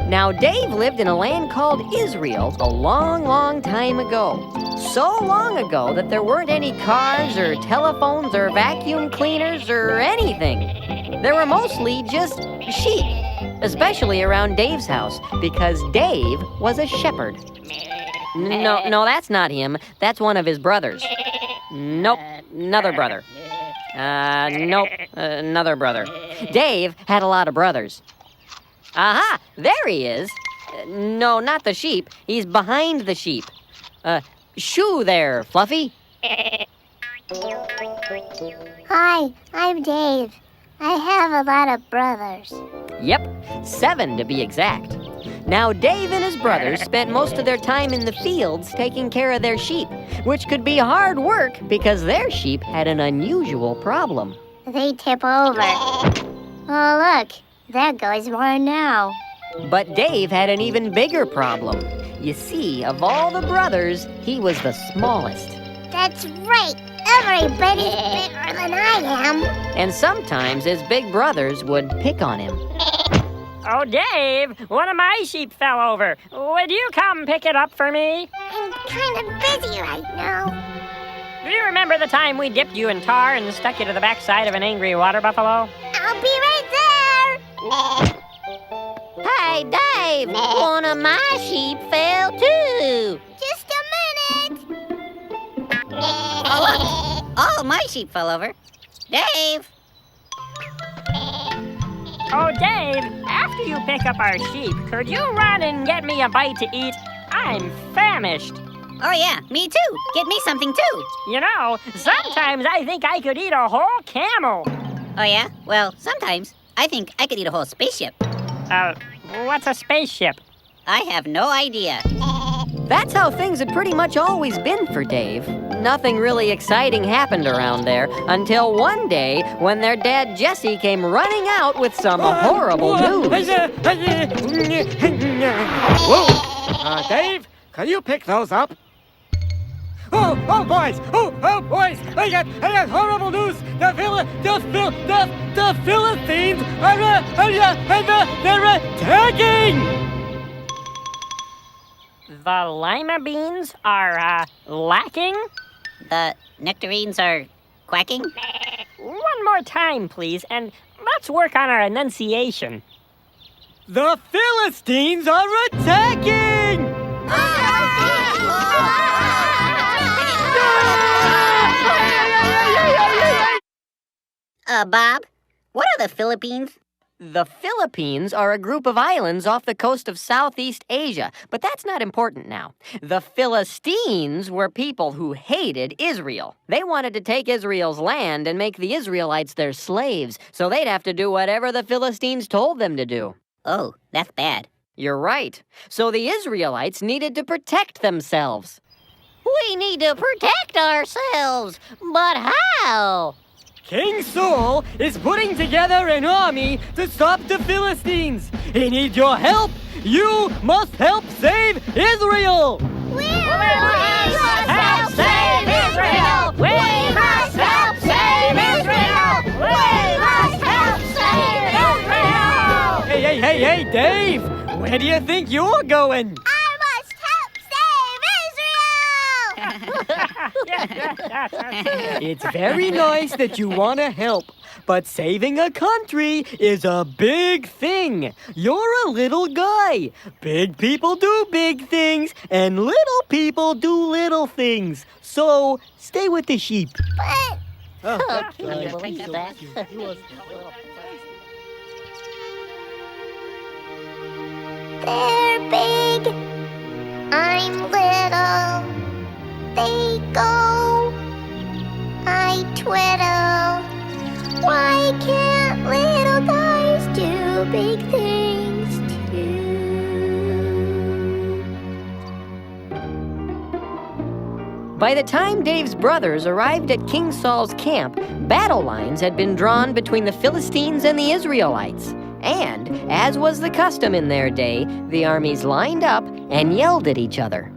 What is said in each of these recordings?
Now, Dave lived in a land called Israel a long, long time ago. So long ago that there weren't any cars or telephones or vacuum cleaners or anything. There were mostly just sheep, especially around Dave's house, because Dave was a shepherd. No, that's not him. That's one of his brothers. Nope, another brother. Nope, another brother. Dave had a lot of brothers. Aha, there he is. No, not the sheep. He's behind the sheep. Shoo there, Fluffy. Hi, I'm Dave. I have a lot of brothers. Yep, 7 to be exact. Now, Dave and his brothers spent most of their time in the fields taking care of their sheep, which could be hard work because their sheep had an unusual problem. They tip over. Oh, look, there goes one now. But Dave had an even bigger problem. You see, of all the brothers, he was the smallest. That's right. Everybody's bigger than I am. And sometimes his big brothers would pick on him. Oh, Dave, one of my sheep fell over. Would you come pick it up for me? I'm kind of busy right now. Do you remember the time we dipped you in tar and stuck you to the backside of an angry water buffalo? I'll be right there. Hey, Dave, one of my sheep fell too. Just a minute. All my sheep fell over. Dave! Oh, Dave, after you pick up our sheep, could you run and get me a bite to eat? I'm famished. Oh yeah, me too. Get me something too. You know, sometimes I think I could eat a whole camel. Oh yeah? Well, sometimes I think I could eat a whole spaceship. What's a spaceship? I have no idea. That's how things had pretty much always been for Dave. Nothing really exciting happened around there until one day when their dad Jesse came running out with some horrible news. Whoa! Dave, can you pick those up? Oh, boys! Oh, boys! I got horrible news! The Philistines they're attacking! The lima beans are, lacking? The nectarines are quacking? One more time, please, and let's work on our enunciation. The Philistines are attacking! Bob, what are the Philippines? The Philippines are a group of islands off the coast of Southeast Asia, but that's not important now. The Philistines were people who hated Israel. They wanted to take Israel's land and make the Israelites their slaves, so they'd have to do whatever the Philistines told them to do. Oh, that's bad. You're right. So the Israelites needed to protect themselves. We need to protect ourselves, but how? King Saul is putting together an army to stop the Philistines. He needs your help. You must help save Israel. We must help save Israel. We must help save Israel. We must help save Israel. Hey, Dave. Where do you think you're going? I must help save Israel. It's very nice that you want to help, but saving a country is a big thing. You're a little guy. Big people do big things, and little people do little things. So stay with the sheep. But Can you believe that? they're big. I'm little. They go. I twiddle. Why can't little guys do big things too? By the time Dave's brothers arrived at King Saul's camp, battle lines had been drawn between the Philistines and the Israelites. And, as was the custom in their day, the armies lined up and yelled at each other.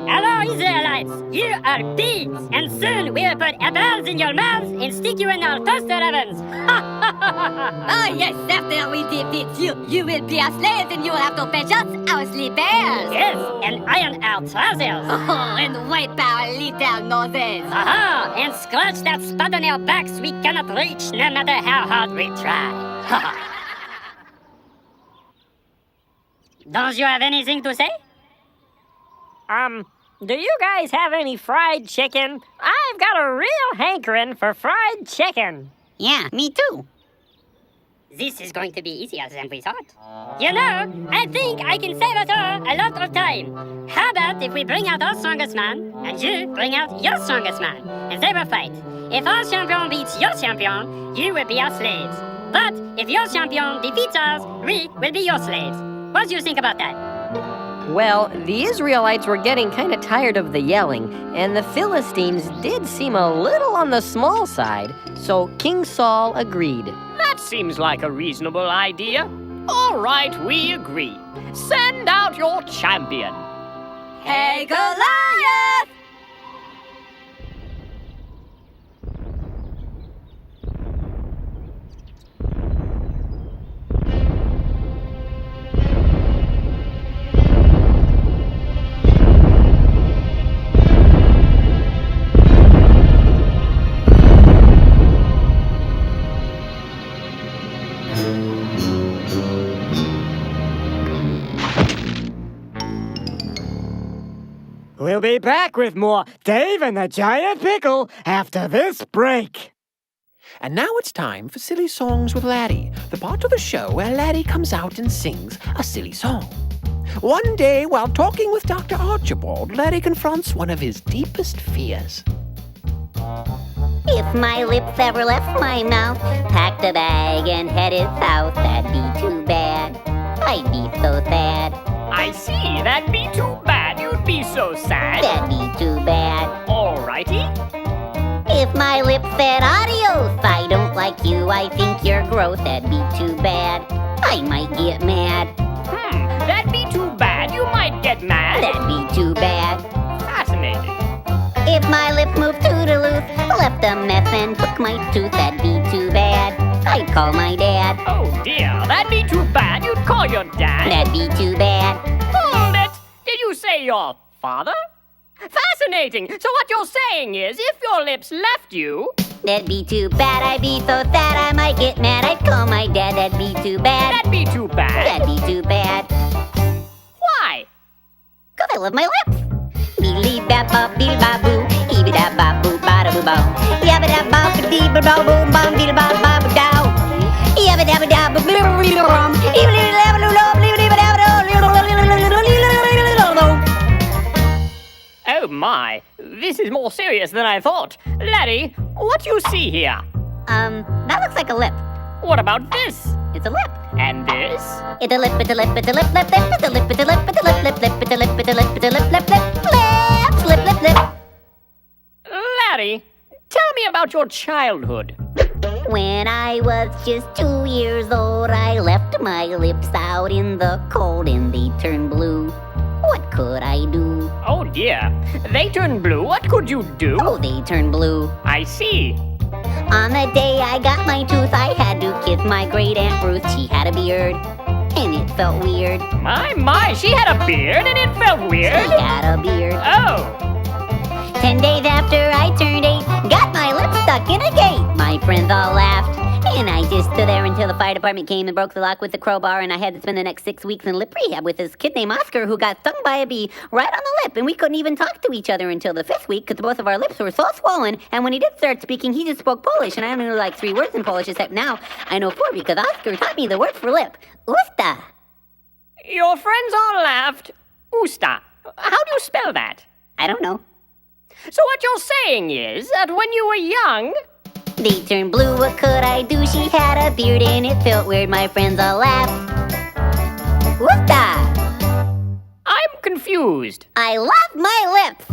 Hello, Israelites. You are pigs, and soon we'll put apples in your mouths and stick you in our toaster ovens. Oh, yes, after we defeat you, you will be our slaves and you will have to fetch us our slippers. Yes, and iron our trousers. Oh, and wipe our little noses. Aha! And scratch that spot on our backs we cannot reach no matter how hard we try. Don't you have anything to say? Do you guys have any fried chicken? I've got a real hankering for fried chicken. Yeah, me too. This is going to be easier than we thought. You know, I think I can save us all a lot of time. How about if we bring out our strongest man, and you bring out your strongest man, and they will fight. If our champion beats your champion, you will be our slaves. But if your champion defeats us, we will be your slaves. What do you think about that? Well, the Israelites were getting kind of tired of the yelling, and the Philistines did seem a little on the small side, so King Saul agreed. That seems like a reasonable idea. All right, we agree. Send out your champion. Hey, Goliath! We'll be back with more Dave and the Giant Pickle after this break. And now it's time for Silly Songs with Laddie, the part of the show where Laddie comes out and sings a silly song. One day, while talking with Dr. Archibald, Laddie confronts one of his deepest fears. If my lips ever left my mouth, packed a bag and headed south, that'd be too bad. I'd be so sad. I see, that'd be too bad. You'd be so sad. That'd be too bad. Alrighty. If my lips said adios, I don't like you, I think you're gross, that'd be too bad. I might get mad. That'd be too bad. You might get mad. That'd be too bad. Fascinating. If my lips moved toodaloo, left a mess and took my tooth, that'd be too bad. I'd call my dad. Oh dear, that'd be too bad. You'd call your dad. That'd be too bad. Hold it! Did you say your father? Fascinating. So what you're saying is, if your lips left you... That'd be too bad. I'd be so sad I might get mad. I'd call my dad. That'd be too bad. That'd be too bad. That'd be too bad. Why? 'Cause I love my lips. Beely bap bop beely bop boo. Eeby da bop boo ba da boo bow. Yabba da bop ba dee ba bow boom bum beely bop bop dow. Yabba dabba da ba boo boo bum. Eeby da ba loo loo blee ba da ba Oh my, this is more serious than I thought. Laddie, what do you see here? That looks like a lip. What about this? It's a lip. And this? It's a lip, it's a lip, it's a lip, lip, lip, it's a lip, it's a lip, it's a lip, lip, lip, it's a lip, it's a lip, it's a lip, lip, lip, lip, lip, lip. Laddie, tell me about your childhood. When I was just 2 years old, I left my lips out in the cold and they turned blue. What could I do? Oh dear, they turned blue. What could you do? Oh, they turned blue. I see. On the day I got my tooth, I had to kiss my great Aunt Ruth. She had a beard, and it felt weird. My, she had a beard and it felt weird. She had a beard. Oh. 10 days after I turned 8, got my lips stuck in a gate. My friends all laughed, and I just stood there until the fire department came and broke the lock with the crowbar, and I had to spend the next 6 weeks in lip rehab with this kid named Oscar who got stung by a bee right on the lip, and we couldn't even talk to each other until the 5th week because both of our lips were so swollen, and when he did start speaking, he just spoke Polish, and I only knew like 3 words in Polish, except now I know 4 because Oscar taught me the word for lip. Usta. Your friends all laughed. Usta. How do you spell that? I don't know. So what you're saying is that when you were young... They turned blue, what could I do? She had a beard and it felt weird, my friends all laughed. Usta! I'm confused. I love my lips!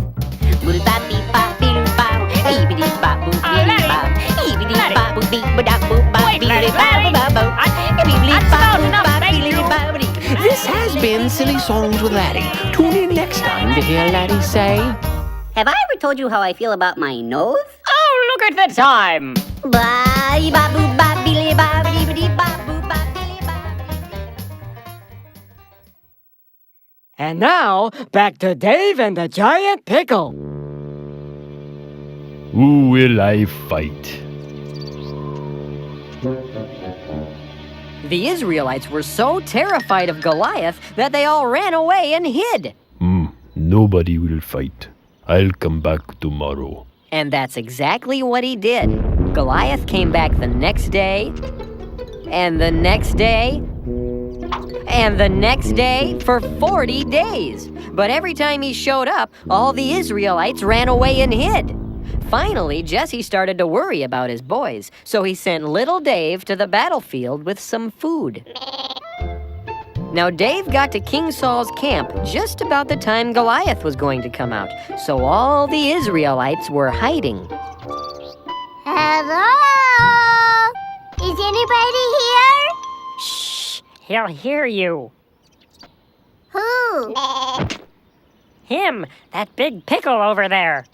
That's about enough, thank you. This has been Silly Songs with Laddie. Tune in next time to hear Laddie say... Have I ever told you how I feel about my nose? Oh, look at the time! And now, back to Dave and the giant pickle. Who will I fight? The Israelites were so terrified of Goliath that they all ran away and hid. Nobody will fight. I'll come back tomorrow. And that's exactly what he did. Goliath came back the next day, and the next day, and the next day for 40 days. But every time he showed up, all the Israelites ran away and hid. Finally, Jesse started to worry about his boys, so he sent little Dave to the battlefield with some food. Now, Dave got to King Saul's camp just about the time Goliath was going to come out, so all the Israelites were hiding. Hello? Is anybody here? Shh! He'll hear you. Who? Him! That big pickle over there.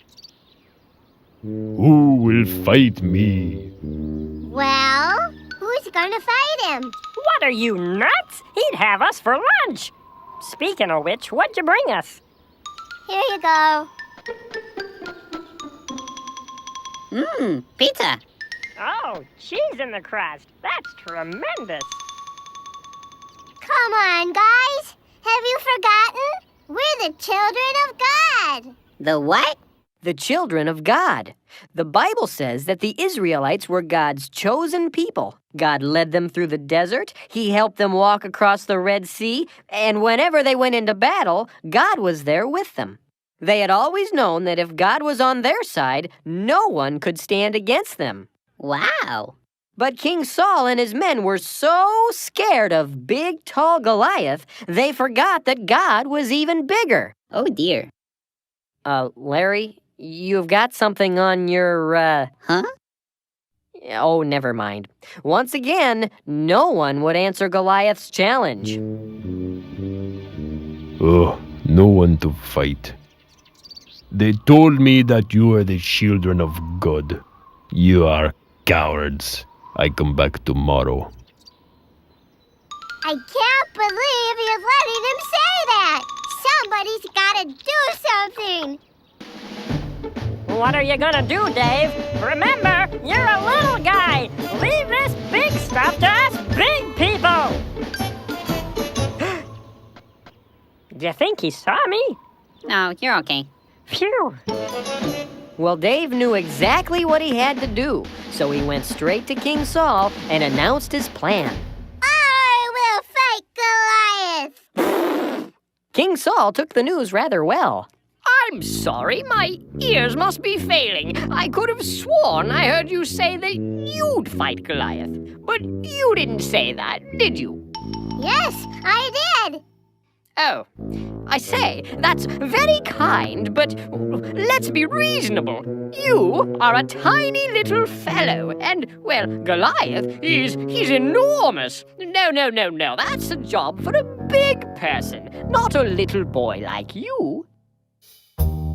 Who will fight me? Well, who's gonna fight him? What are you, nuts? He'd have us for lunch. Speaking of which, what'd you bring us? Here you go. Pizza. Oh, cheese in the crust. That's tremendous. Come on, guys. Have you forgotten? We're the children of God. The what? The children of God. The Bible says that the Israelites were God's chosen people. God led them through the desert. He helped them walk across the Red Sea. And whenever they went into battle, God was there with them. They had always known that if God was on their side, no one could stand against them. Wow. But King Saul and his men were so scared of big, tall Goliath, they forgot that God was even bigger. Oh, dear. Larry, you've got something on your, Huh? Oh, never mind. Once again, no one would answer Goliath's challenge. Oh, no one to fight. They told me that you are the children of God. You are cowards. I come back tomorrow. I can't believe you're letting him say that. Somebody's gotta do something. What are you gonna do, Dave? Remember, you're a little guy. Leave this big stuff to us big people. Do you think he saw me? No, you're okay. Phew. Well, Dave knew exactly what he had to do, so he went straight to King Saul and announced his plan. I will fight Goliath. King Saul took the news rather well. I'm sorry, my ears must be failing. I could have sworn I heard you say that you'd fight Goliath. But you didn't say that, did you? Yes, I did. Oh, I say, that's very kind, but let's be reasonable. You are a tiny little fellow, and, well, Goliath, he's enormous. No, that's a job for a big person, not a little boy like you. You're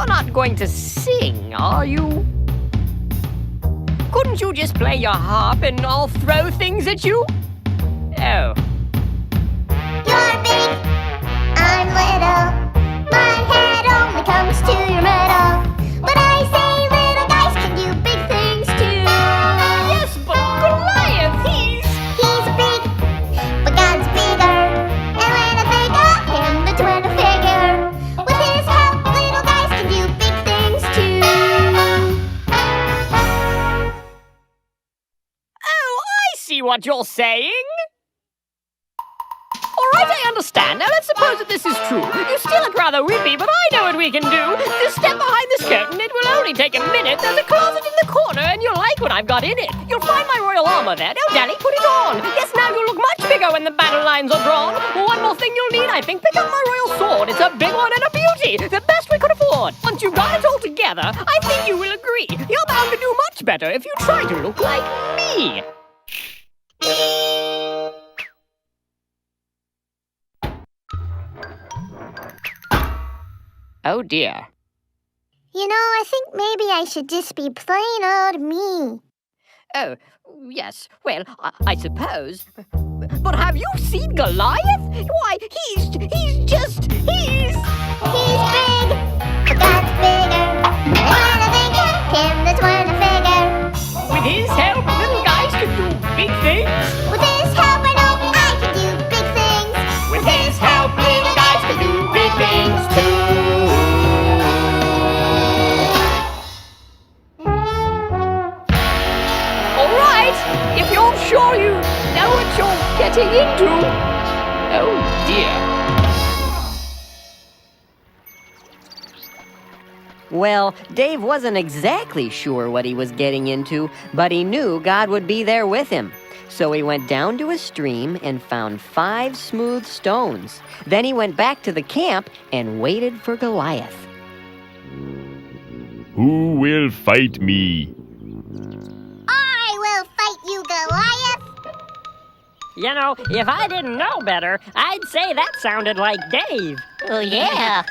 not going to sing, are you? Couldn't you just play your harp and I'll throw things at you? Oh. You're big, I'm little. My head only comes to your middle. But I say little guys can do big things too. Yes, but Goliath, he's big, but God's bigger. And when I think of him, that's when I figure. With his help, little guys can do big things too. Oh, I see what you're saying. All right, I understand. Now, let's suppose that this is true. You still look rather weepy, but I know what we can do. Just step behind this curtain. It will only take a minute. There's a closet in the corner, and you'll like what I've got in it. You'll find my royal armor there. No, Daddy, put it on. Yes, now you'll look much bigger when the battle lines are drawn. One more thing you'll need, I think. Pick up my royal sword. It's a big one and a beauty. The best we could afford. Once you've got it all together, I think you will agree. You're bound to do much better if you try to look like me. Oh dear. You know, I think maybe I should just be plain old me. Oh, yes. Well, I suppose. But have you seen Goliath? Why, he's just. He's big, but that's bigger. And when I think of him, that's when I figure. With his help, little guys can do big things. With his help, I know I can do big things. With his help, little guys can do big things too. All right, if you're sure you know what you're getting into. Oh dear. Well, Dave wasn't exactly sure what he was getting into, but he knew God would be there with him. So he went down to a stream and found 5 smooth stones. Then he went back to the camp and waited for Goliath. Who will fight me? I will fight you, Goliath. You know, if I didn't know better, I'd say that sounded like Dave. Oh, yeah.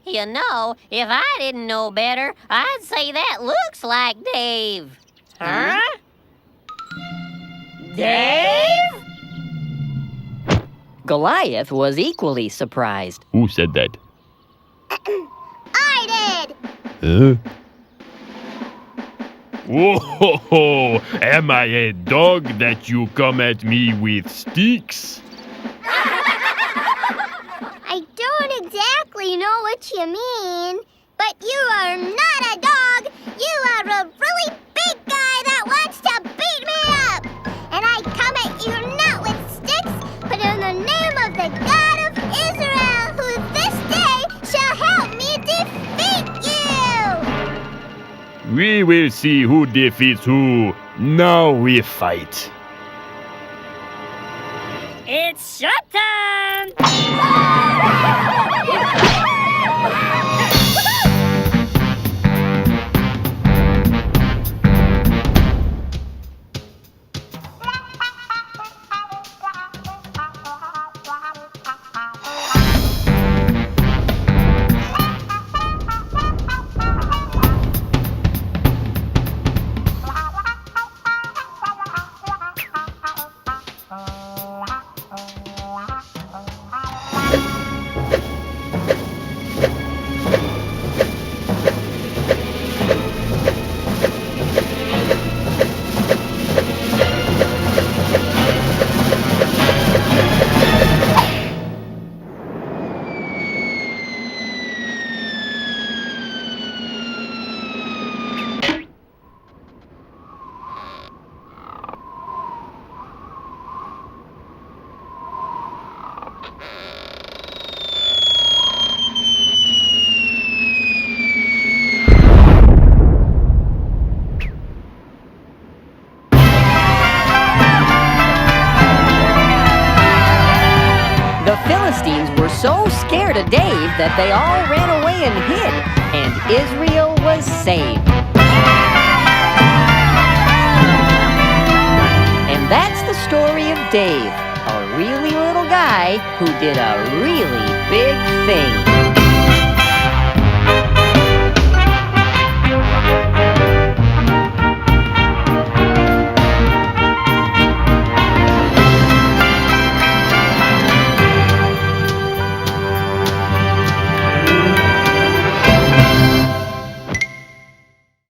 You know, if I didn't know better, I'd say that looks like Dave. Huh? Dave? Goliath was equally surprised. Who said that? I did. Huh? Whoa! Am I a dog that you come at me with sticks? I don't exactly know what you mean, but you are not a dog. You are a really big guy that wants to beat me up. And I come at you not with sticks, but in the name of the God of Israel, who this day shall help me defeat you. We will see who defeats who. Now we fight. It's showtime! The Philistines were so scared of Dave that they all ran away and hid, and Israel was saved. And that's the story of Dave, a really little guy who did a really big thing.